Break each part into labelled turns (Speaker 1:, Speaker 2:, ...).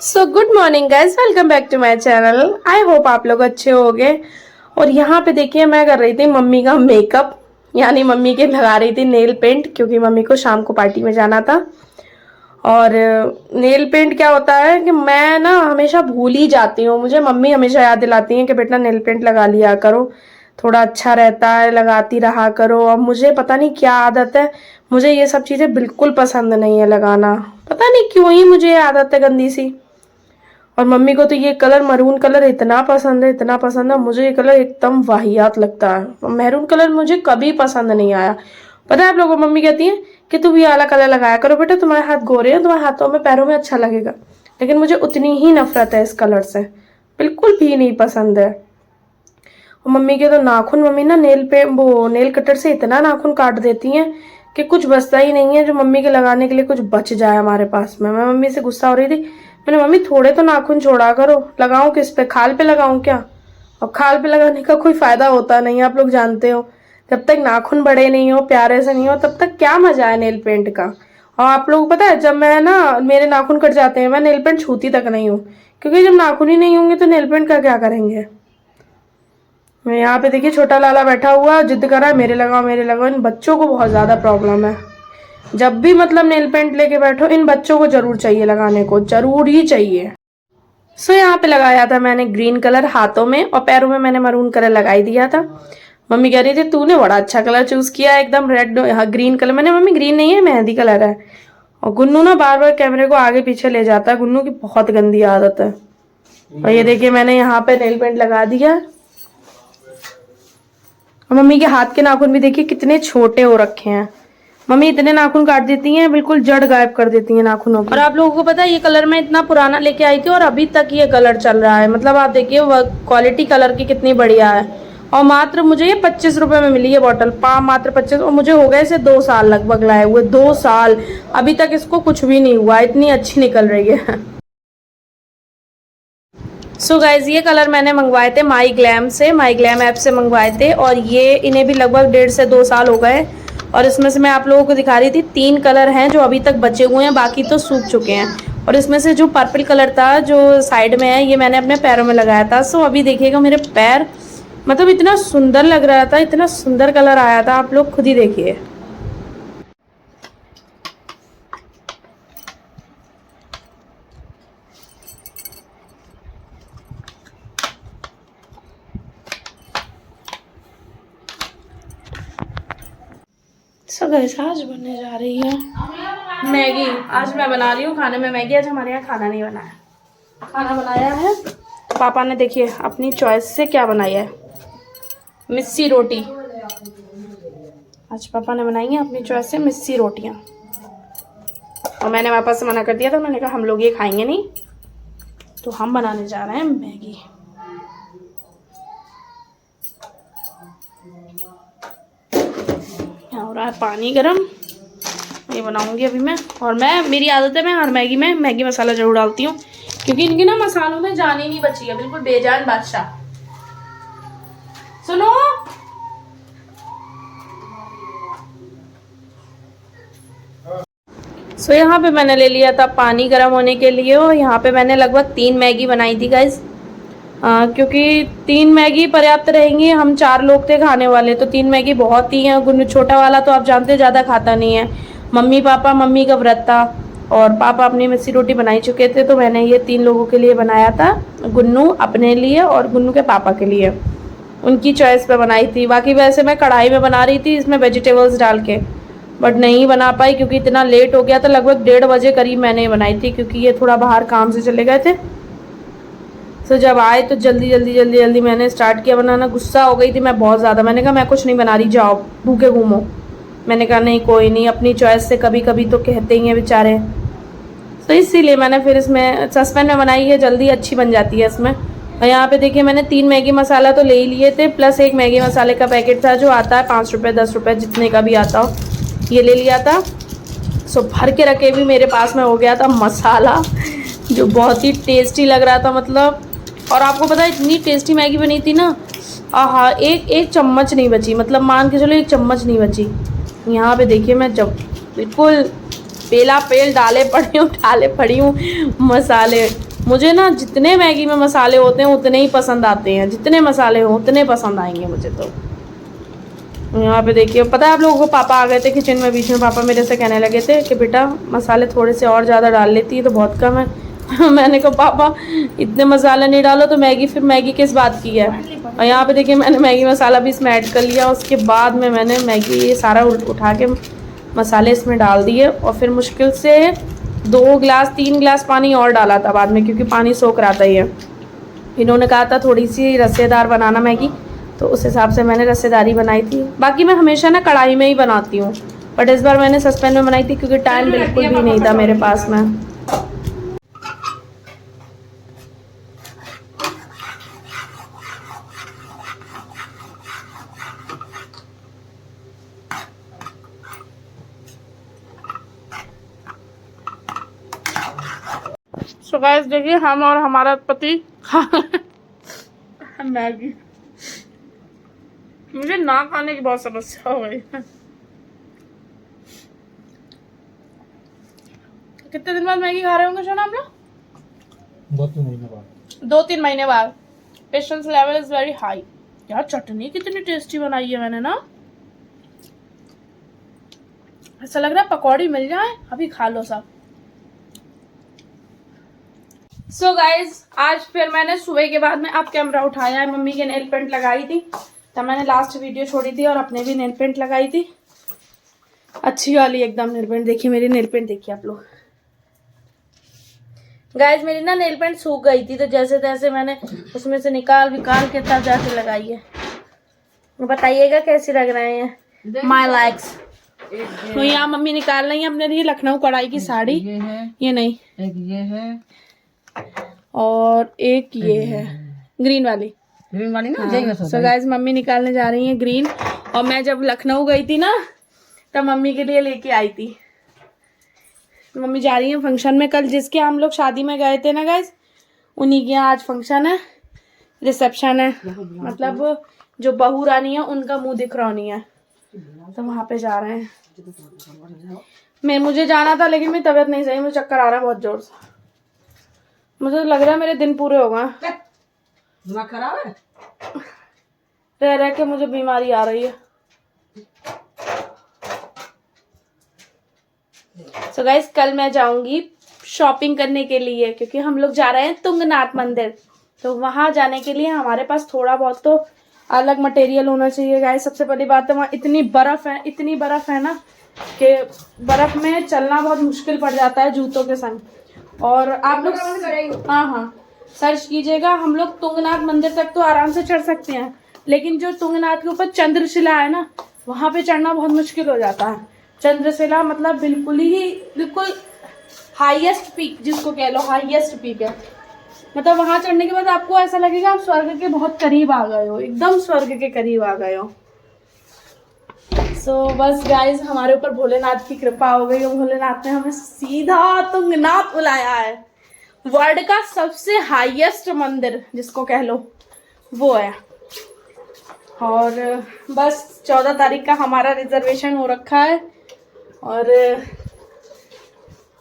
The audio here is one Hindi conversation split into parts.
Speaker 1: So good morning guys, welcome back to my channel. I hope आप लोग अच्छे होंगे। और यहाँ पे देखिए मैं कर रही थी मम्मी का मेकअप, यानी मम्मी के लगा रही थी नेल पेंट, क्योंकि मम्मी को शाम को पार्टी में जाना था। और नेल पेंट क्या होता है कि मैं ना हमेशा भूल ही जाती हूँ। मुझे मम्मी हमेशा याद दिलाती हैं कि बेटा नेल पेंट लगा लिया करो, थोड़ा अच्छा रहता है, लगाती रहा करो। और मुझे पता नहीं क्या आदत है, मुझे ये सब चीज़ें बिल्कुल पसंद नहीं है लगाना। पता नहीं क्यों ही मुझे ये आदत है गंदी सी। और मम्मी को तो ये कलर मरून कलर इतना पसंद है, इतना पसंद है। मुझे ये कलर एकदम वाहियात लगता है। मैरून कलर मुझे कभी पसंद नहीं आया। पता है आप लोगों को, मम्मी कहती है कि तुम ये वाला कलर लगाया करो बेटा, तुम्हारे हाथ गोरे हैं, तुम्हारे हाथों में पैरों में अच्छा लगेगा। लेकिन मुझे उतनी ही नफरत है इस कलर से, बिल्कुल भी नहीं पसंद है। और मम्मी के तो नाखून, मम्मी ना नेल कटर से इतना नाखून काट देती हैं कि कुछ बचता ही नहीं है जो मम्मी के लगाने के लिए कुछ बच जाए हमारे पास में। मैं मम्मी से गुस्सा हो रही थी, मैंने मम्मी थोड़े तो नाखून छोड़ा करो, लगाऊं किस पे, खाल पे लगाऊं क्या? और खाल पे लगाने का कोई फायदा होता नहीं, आप लोग जानते हो। जब तक नाखून बड़े नहीं हो, प्यारे से नहीं हो, तब तक क्या मजा है नेल पेंट का। और आप लोग पता है, जब मैं ना मेरे नाखून कट जाते हैं, मैं नेल पेंट छूती तक नहीं हूँ, क्योंकि जब नाखून ही नहीं होंगे तो नेल पेंट का क्या करेंगे। यहाँ पे देखिए छोटा लाला बैठा हुआ जिद कर रहा है मेरे लगाओ मेरे लगाओ। इन बच्चों को बहुत ज्यादा प्रॉब्लम है। जब भी मतलब नेल पेंट लेके बैठो, इन बच्चों को जरूर चाहिए लगाने को, जरूर ही चाहिए। सो यहाँ पे लगाया था मैंने ग्रीन कलर हाथों में, और पैरों में मैंने मरून कलर लगाई दिया था। मम्मी कह रही थी तूने बड़ा अच्छा कलर चूज किया, एकदम रेड ग्रीन कलर। मैंने मम्मी ग्रीन नहीं है, मेहंदी कलर है। और गुन्नू ना बार बार कैमरे को आगे पीछे ले जाता है, गुन्नू की बहुत गंदी आदत है। और ये देखिए मैंने यहाँ पे नेल पेंट लगा दिया। और मम्मी के हाथ के नाखून भी देखिए कितने छोटे हो रखे हैं। मम्मी इतने नाखून काट देती हैं, बिल्कुल जड़ गायब कर देती हैं नाखूनों की। और आप लोगों को पता है ये कलर मैं इतना पुराना लेके आई थी और अभी तक ये कलर चल रहा है। मतलब आप देखिए क्वालिटी कलर की कितनी बढ़िया है। और मात्र मुझे ये 25 रुपए में मिली है बॉटल, मात्र 25। और मुझे हो गए इसे 2 साल लगभग लाए हुए, 2 साल अभी तक इसको कुछ भी नहीं हुआ, इतनी अच्छी निकल रही है। सो गाइज ये कलर मैंने मंगवाए थे माई ग्लैम से, माई ग्लैम ऐप से मंगवाए थे। और ये इन्हें भी लगभग 1.5 से 2 साल हो गए। और इसमें से मैं आप लोगों को दिखा रही थी 3 कलर हैं जो अभी तक बचे हुए हैं, बाकी तो सूख चुके हैं। और इसमें से जो पर्पल कलर था जो साइड में है, ये मैंने अपने पैरों में लगाया था। सो अभी देखिएगा मेरे पैर, मतलब इतना सुंदर लग रहा था, इतना सुंदर कलर आया था, आप लोग खुद ही देखिए। सो गाइस आज बनने जा रही है मैगी। आज मैं बना रही हूँ खाने में मैगी। आज हमारे यहाँ खाना नहीं बनाया, खाना बनाया है पापा ने। देखिए अपनी चॉइस से क्या बनाया है, मिस्सी रोटी। आज पापा ने बनाई है अपनी चॉइस से मिस्सी रोटियाँ। और मैंने पापा से मना कर दिया था, मैंने कहा हम लोग ये खाएंगे नहीं, तो हम बनाने जा रहे हैं मैगी। हो रहा है पानी गरम, ये बनाऊंगी अभी मैं। और मेरी आदत है, मैं हर मैगी में मैगी मसाला जरूर डालती हूँ, क्योंकि इनके ना मसालों में जान ही नहीं बची है, बिल्कुल बेजान बादशाह। सुनो सो यहाँ पे मैंने ले लिया था पानी गर्म होने के लिए। और यहाँ पे मैंने लगभग 3 मैगी बनाई थी गाइज, क्योंकि 3 मैगी पर्याप्त रहेंगी। हम 4 लोग थे खाने वाले, तो 3 मैगी बहुत ही है। गुन्नू छोटा वाला तो आप जानते ज़्यादा खाता नहीं है। मम्मी पापा, मम्मी का व्रत था और पापा अपनी मिस्सी रोटी बनाई चुके थे, तो मैंने ये 3 लोगों के लिए बनाया था। गुन्नू अपने लिए और गुन्नू के पापा के लिए, उनकी चॉइस पे बनाई थी। बाकी वैसे मैं कढ़ाई में बना रही थी इसमें वेजिटेबल्स डाल के, बट नहीं बना पाई क्योंकि इतना लेट हो गया था। लगभग 1:30 बजे करीब मैंने बनाई थी, क्योंकि ये थोड़ा बाहर काम से चले गए थे। तो जब आए तो जल्दी मैंने स्टार्ट किया बनाना। गुस्सा हो गई थी मैं बहुत ज़्यादा, मैंने कहा मैं कुछ नहीं बना रही, जाओ भूखे घूमो। मैंने कहा नहीं कोई नहीं, अपनी चॉइस से कभी कभी तो कहते ही हैं बेचारे। तो इसीलिए मैंने फिर इसमें सस्पेन में बनाई है, जल्दी अच्छी बन जाती है इसमें। और यहाँ पे देखिए मैंने 3 मैगी मसाला तो ले ही लिए थे, प्लस एक मैगी मसाले का पैकेट था जो आता है 5 रुपये 10 रुपये जितने का भी आता हो, ये ले लिया था। सो भर के रखे भी मेरे पास में हो गया था मसाला, जो बहुत ही टेस्टी लग रहा था मतलब। और आपको पता है इतनी टेस्टी मैगी बनी थी ना, आहा, एक चम्मच नहीं बची, मतलब मान के चलो 1 चम्मच नहीं बची। यहाँ पे देखिए मैं जब बिल्कुल पेला पेल डाले पड़ी हूँ मसाले। मुझे ना जितने मैगी में मसाले होते हैं उतने ही पसंद आते हैं, जितने मसाले हो उतने पसंद आएंगे मुझे। तो यहाँ पे देखिए, पता है आप लोगों को, पापा आ गए थे किचन में बीच में। पापा मेरे से कहने लगे थे कि बेटा मसाले थोड़े से और ज़्यादा डाल लेती है तो बहुत कम है। मैंने कहा पापा इतने मसाले नहीं डालो तो मैगी, फिर मैगी किस बात की है। और यहाँ पे देखिए मैंने मैगी मसाला भी इसमें ऐड कर लिया। उसके बाद में मैंने मैगी ये सारा उठा के मसाले इसमें डाल दिए और फिर मुश्किल से 3 गिलास पानी और डाला था बाद में, क्योंकि पानी सोख रहा था ये। इन्होंने कहा था थोड़ी सी रसेदार बनाना मैगी, तो उस हिसाब से मैंने रसेदारी बनाई थी। बाकी मैं हमेशा ना कढ़ाई में ही बनाती हूँ, बट इस बार मैंने सस्पेन में बनाई थी क्योंकि टाइम बिल्कुल भी नहीं था मेरे पास में। सो गाइस देखिए, हम और हमारा पति मैगी। मुझे ना खाने की बहुत समस्या हो गई है। कितने दिन बाद मैगी खा रहे होंगे शोना आप लोग? 2-3 महीने बाद। Patience level is very high. यार चटनी कितनी टेस्टी बनाई है मैंने ना, ऐसा लग रहा है पकौड़ी मिल जाए अभी खा लो सब। सो गाइज आज फिर मैंने सुबह के बाद में अब कैमरा उठाया है। मम्मी के नेल पेंट लगाई थी, तब मैंने लास्ट वीडियो छोड़ी थी, और अपने भी नेल पेंट लगाई थी, अच्छी वाली एकदम नेल पेंट। देखिए मेरी नेल पेंट, देखिए आप लोग। गाइज मेरी ना नेल पेंट सूख गई थी, तो जैसे तैसे मैंने उसमें से निकाल के तब जाके लगाई है। बताइएगा कैसी लग रहे हैं माई लाइक्स। तो यहाँ मम्मी निकाल रही है अपने लिए लखनऊ कढ़ाई की साड़ी। ये नहीं, एक ये है और एक ये है ग्रीन वाली ना। सो गाइस मम्मी निकालने जा रही है ग्रीन। और मैं जब लखनऊ गई थी ना तब मम्मी के लिए लेके आई थी। मम्मी जा रही है फंक्शन में कल, जिसके हम लोग शादी में गए थे ना गाइस, उन्हीं के यहाँ आज फंक्शन है, रिसेप्शन है। मतलब जो बहू रानी है उनका मुंह दिख रहा नहीं है, तो वहां पे जा रहे हैं। मुझे जाना था लेकिन मेरी तबीयत नहीं सही, मुझे चक्कर आ रहा है बहुत जोर से। मुझे तो लग रहा है मेरे दिन पूरे हो गए, दिमाग खराब है, रह रह के मुझे बीमारी आ रही है। सो गाइस कल मैं जाऊंगी शॉपिंग करने के लिए, क्योंकि हम लोग जा रहे हैं तुंगनाथ मंदिर। तो वहां जाने के लिए हमारे पास थोड़ा बहुत तो अलग मटेरियल होना चाहिए गाइस। सबसे पहली बात तो वहाँ इतनी बर्फ है ना कि बर्फ में चलना बहुत मुश्किल पड़ जाता है जूतों के संग। और आप लोग हाँ सर्च कीजिएगा, हम लोग तुंगनाथ मंदिर तक तो आराम से चढ़ सकते हैं, लेकिन जो तुंगनाथ के ऊपर चंद्रशिला है ना, वहां पे चढ़ना बहुत मुश्किल हो जाता है। चंद्रशिला मतलब बिल्कुल हाईएस्ट पीक जिसको कह लो, हाईएस्ट पीक है। मतलब वहां चढ़ने के बाद आपको ऐसा लगेगा आप स्वर्ग के बहुत करीब आ गए हो, एकदम स्वर्ग के करीब आ गए हो। सो बस गाइज हमारे ऊपर भोलेनाथ की कृपा हो गई, भोलेनाथ ने हमें सीधा तुंगनाथ बुलाया है। वर्ल्ड का सबसे हाईएस्ट मंदिर जिसको कह लो वो है। और बस 14 तारीख का हमारा रिजर्वेशन हो रखा है, और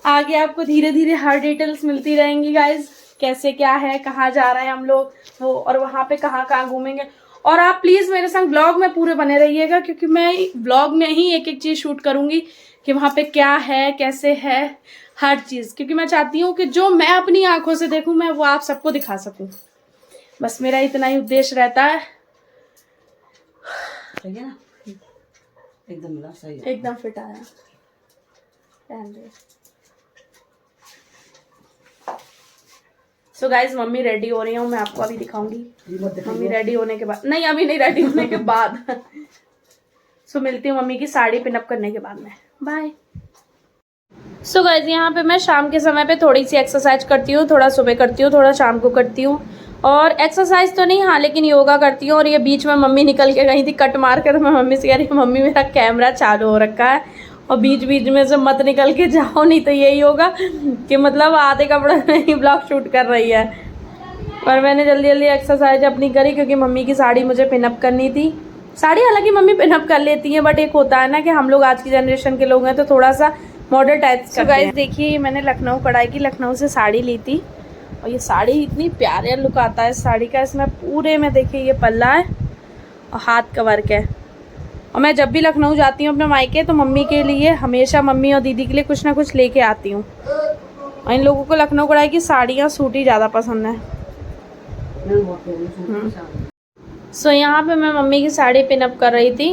Speaker 1: आगे आपको धीरे धीरे हर डिटेल्स मिलती रहेंगी गाइज, कैसे क्या है, कहाँ जा रहे हैं हम लोग, वो और वहाँ पे कहाँ कहाँ घूमेंगे। और आप प्लीज़ मेरे संग ब्लॉग में पूरे बने रहिएगा, क्योंकि मैं ब्लॉग में ही एक एक चीज़ शूट करूँगी कि वहाँ पे क्या है, कैसे है, हर चीज़। क्योंकि मैं चाहती हूँ कि जो मैं अपनी आंखों से देखूँ मैं वो आप सबको दिखा सकूँ। बस मेरा इतना ही उद्देश्य रहता है। सही है ना, एकदम सही है, एकदम फिट आया। सो गाइज मम्मी रेडी हो रही हूँ, मैं आपको अभी दिखाऊंगी मम्मी रेडी होने के बाद। नहीं अभी नहीं, रेडी होने के बाद। सो मिलती हूँ मम्मी की साड़ी पिनअप करने के बाद में। बाय। सो गाइज यहाँ पे मैं शाम के समय पे थोड़ी सी एक्सरसाइज करती हूँ, थोड़ा सुबह करती हूँ, थोड़ा शाम को करती हूँ। और एक्सरसाइज तो नहीं, हाँ लेकिन योगा करती हूँ। और ये बीच में मम्मी निकल के गई थी कट मार कर, तो मैं मम्मी से कह रही मम्मी मेरा कैमरा चालू हो रखा है और बीच बीच में से मत निकल के जाओ, नहीं तो यही होगा कि मतलब आधे कपड़े में ही ब्लॉग शूट कर रही है। और मैंने जल्दी जल्दी एक्सरसाइज अपनी करी, क्योंकि मम्मी की साड़ी मुझे पिनअप करनी थी। साड़ी हालांकि मम्मी पिनअप कर लेती हैं, बट एक होता है ना कि हम लोग आज की जनरेशन के लोग हैं तो थोड़ा सा मॉडर्न टाइप का। गाइस देखिए मैंने लखनऊ कढ़ाई की लखनऊ से साड़ी ली थी, और ये साड़ी इतनी प्यारे लुक आता है इस साड़ी का। इसमें पूरे में देखिए ये पल्ला है और हाथ का वर्क है। और मैं जब भी लखनऊ जाती हूँ अपने मायके तो मम्मी के लिए हमेशा, मम्मी और दीदी के लिए कुछ ना कुछ लेके आती हूँ। और इन लोगों को लखनऊ कढ़ाई की साड़ियाँ सूटी ज़्यादा पसंद है। सो यहाँ पे मैं मम्मी की साड़ी पिनअप कर रही थी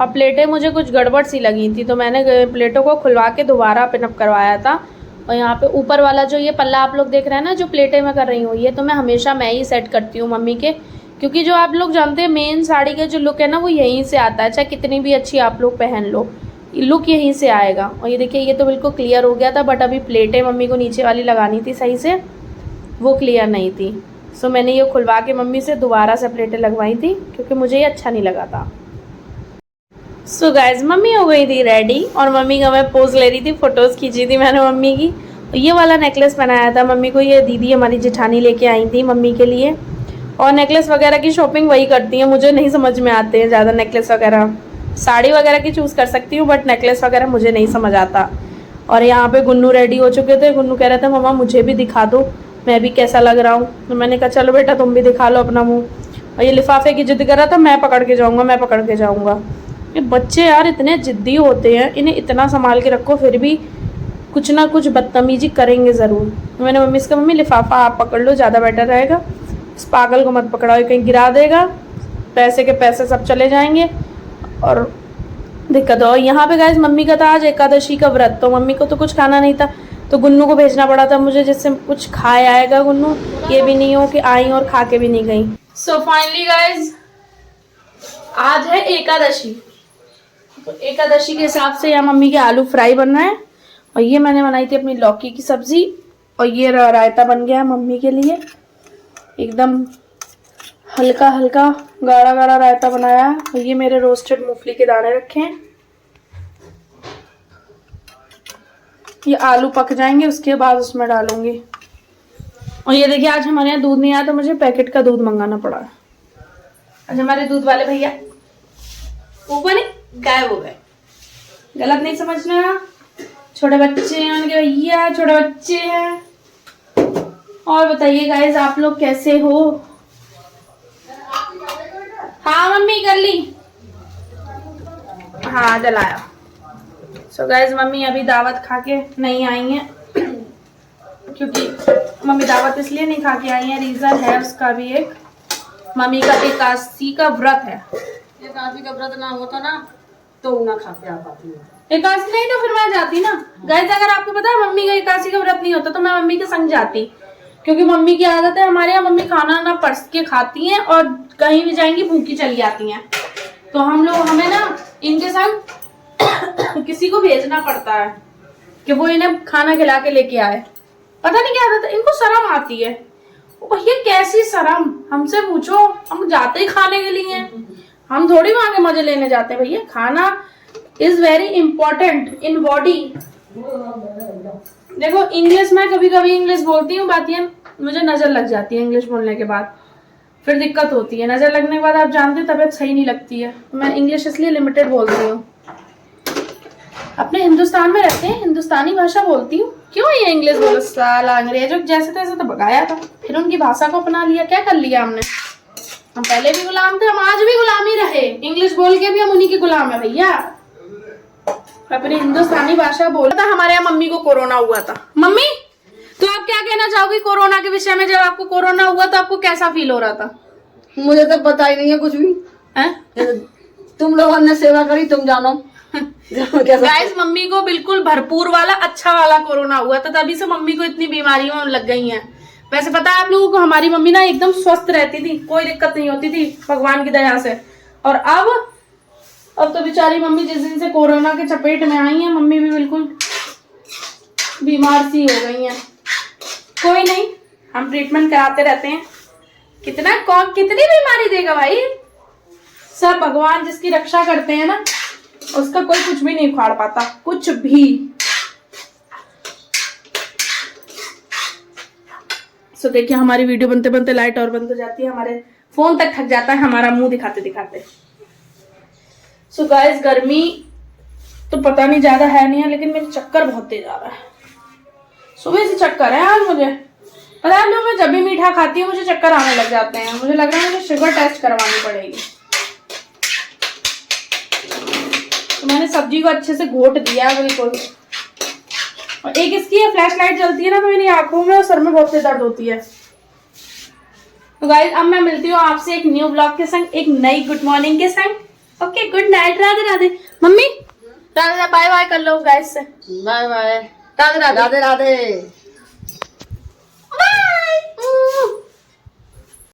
Speaker 1: और प्लेटें मुझे कुछ गड़बड़ सी लगी थी, तो मैंने प्लेटों को खुलवा के दोबारा पिनअप करवाया था। और यहाँ पे ऊपर वाला जो ये पल्ला आप लोग देख रहे हैं ना, जो प्लेटें मैं कर रही हूँ, ये तो मैं हमेशा मैं ही सेट करती हूँ मम्मी के, क्योंकि जो आप लोग जानते हैं मेन साड़ी का जो लुक है ना वो यहीं से आता है। चाहे कितनी भी अच्छी आप लोग पहन लो, लुक यहीं से आएगा। और ये देखिए ये तो बिल्कुल क्लियर हो गया था, बट अभी प्लेटें मम्मी को नीचे वाली लगानी थी सही से, वो क्लियर नहीं थी। सो मैंने ये खुलवा के मम्मी से दोबारा से प्लेटें लगवाई थी, क्योंकि मुझे ये अच्छा नहीं लगा था। सो गाइज मम्मी हो गई थी रेडी और मम्मी का मैं पोज ले रही थी, फोटोज़ खींची थी मैंने मम्मी की। ये वाला नेकलेस बनाया था मम्मी को, ये दीदी हमारी जेठानी लेके आई थी मम्मी के लिए। और नेकलेस वगैरह की शॉपिंग वही करती हैं, मुझे नहीं समझ में आते हैं ज़्यादा नेकलेस वगैरह। साड़ी वगैरह की चूज़ कर सकती हूँ बट नेकलेस वगैरह मुझे नहीं समझ आता। और यहाँ पे गुन्नू रेडी हो चुके थे। गुन्नू कह रहे थे मम्मा मुझे भी दिखा दो, मैं भी कैसा लग रहा हूँ। तो मैंने कहा चलो बेटा तुम भी दिखा लो अपना मुँह। और ये लिफाफे की जिद कर रहा था, मैं पकड़ के जाऊँगा, मैं पकड़ के जाऊँगा। ये बच्चे यार इतने ज़िद्दी होते हैं, इन्हें इतना संभाल के रखो फिर भी कुछ ना कुछ बदतमीजी करेंगे ज़रूर। मैंने मम्मी से कहा मम्मी लिफाफा आप पकड़ लो, ज़्यादा बेटर रहेगा, इस पागल को मत पकड़ाओ, कहीं गिरा देगा, पैसे के पैसे सब चले जाएंगे और दिक्कत हो। यहाँ पे गाइस मम्मी का था आज एकादशी का व्रत, तो मम्मी को तो कुछ खाना नहीं था, तो गुन्नू को भेजना पड़ा था मुझे, जिससे कुछ खाए आएगा गुन्नू। ये भी नहीं हो कि आई और खा के भी नहीं गई। सो फाइनली गाइज आज है एकादशी, तो एकादशी के हिसाब से यहाँ मम्मी के आलू फ्राई बन रहे हैं। और ये मैंने बनाई थी अपनी लौकी की सब्जी, और ये रायता बन गया है मम्मी के लिए, एकदम हल्का हल्का गाढ़ा गाढ़ा रायता बनाया है। और ये मेरे रोस्टेड मूंगफली के दाने रखे हैं, ये आलू पक जाएंगे उसके बाद उसमें डालूंगी। और ये देखिए आज हमारे यहाँ दूध नहीं आया तो मुझे पैकेट का दूध मंगाना पड़ा। आज हमारे दूध वाले भैया ऊपर नहीं गायब हो गए, गलत नहीं समझना, छोटे बच्चे हैं उनके भैया, छोटे बच्चे हैं। और बताइए गाइस आप लोग कैसे हो? हाँ मम्मी कर ली, हाँ जलाया। सो गाइस मम्मी अभी दावत खा के नहीं आई हैं, क्योंकि मम्मी दावत इसलिए नहीं खा के आई है, रीजन है उसका भी एक, मम्मी का एकादशी का व्रत है।
Speaker 2: एकादशी का व्रत ना होता ना तो ना खा के आ पाती हूँ।
Speaker 1: एकादशी नहीं तो फिर मैं जाती ना गाइस। अगर आपको पता है मम्मी का एकादशी का व्रत नहीं होता तो मैं मम्मी के संग जाती, क्योंकि मम्मी की आदत है, हमारे यहाँ मम्मी खाना ना परस के खाती हैं और कहीं भी जाएंगी भूखी चली आती हैं। तो हम लोग हमें ना इनके संग किसी को भेजना पड़ता है कि वो इन्हें खाना खिला के लेके आए। पता नहीं क्या आदत है इनको, शर्म आती है। ये कैसी शर्म, हमसे पूछो, हम जाते ही खाने के लिए हैं, हम थोड़ी वहां के मजे लेने जाते हैं। भैया खाना is very important in body. देखो इंग्लिश में कभी कभी इंग्लिश बोलती हूँ, बात ये मुझे नजर लग जाती है इंग्लिश बोलने के बाद, फिर दिक्कत होती है। नजर लगने के बाद आप जानते हैं तबीयत सही नहीं लगती है। मैं इंग्लिश इसलिए लिमिटेड बोलती हूँ, अपने हिंदुस्तान में रहते हैं, हिंदुस्तानी भाषा बोलती हूँ। क्यों ये इंग्लिश बोलो, साला अंग्रेजों जैसे तैसे तो भगाया था, फिर उनकी भाषा को अपना लिया। क्या कर लिया हमने? हम पहले भी गुलाम थे, हम आज भी गुलाम ही रहे, इंग्लिश बोल के भी हम उन्हीं के गुलाम है भैया। अपनी हिंदुस्तानी भाषा बोला था। हमारे यहाँ मम्मी को कोरोना हुआ था। मम्मी तो आप क्या कहना चाहोगी कोरोना के विषय में? जब आपको कोरोना हुआ तो आपको कैसा फील हो रहा था?
Speaker 2: मुझे तो पता ही नहीं है कुछ भी है? तुम लोगों ने सेवा करी, तुम जानो।
Speaker 1: गाइस मम्मी को बिल्कुल भरपूर वाला अच्छा वाला कोरोना हुआ था, तभी से मम्मी को इतनी बीमारियों लग गई हैं। वैसे पता है आप लोगों को हमारी मम्मी ना एकदम स्वस्थ रहती थी, कोई दिक्कत नहीं होती थी भगवान की दया से। और अब तो बेचारी मम्मी जिस दिन से कोरोना के चपेट में आई है, मम्मी भी बिल्कुल बीमार सी हो गई हैं। कोई नहीं, हम ट्रीटमेंट कराते रहते हैं। कितनी बीमारी देगा भाई, सब भगवान जिसकी रक्षा करते हैं ना उसका कोई कुछ भी नहीं उखाड़ पाता, कुछ भी। सो देखिए हमारी वीडियो बनते बनते लाइट और बंद हो जाती है, हमारे फोन तक थक जाता है हमारा मुंह दिखाते दिखाते। सो गाइस गर्मी तो पता नहीं ज्यादा है नहीं है, लेकिन मेरे चक्कर बहुत तेज आ रहा है। सुबह से चक्कर है आज मुझे, पता है मैं जब भी मीठा खाती हूँ मुझे चक्कर आने लग जाते हैं। मुझे लग रहा है मुझे शुगर टेस्ट करवानी पड़ेगी। तो मैंने सब्जी को अच्छे से घोट दिया है बिल्कुल। और एक इसकी फ्लैश लाइट जलती है ना तो मेरी आंखों में और सर में बहुत से दर्द होती है। तो गाइस अब मैं मिलती हूँ आपसे एक न्यू ब्लॉग के संग, एक नई गुड मॉर्निंग के संग। Okay, good night, Radhe Radhe. Mummy Radhe, bye bye कर लो गाइस से।
Speaker 2: Bye bye,
Speaker 1: Radhe Radhe
Speaker 2: Radhe Radhe.
Speaker 1: Bye.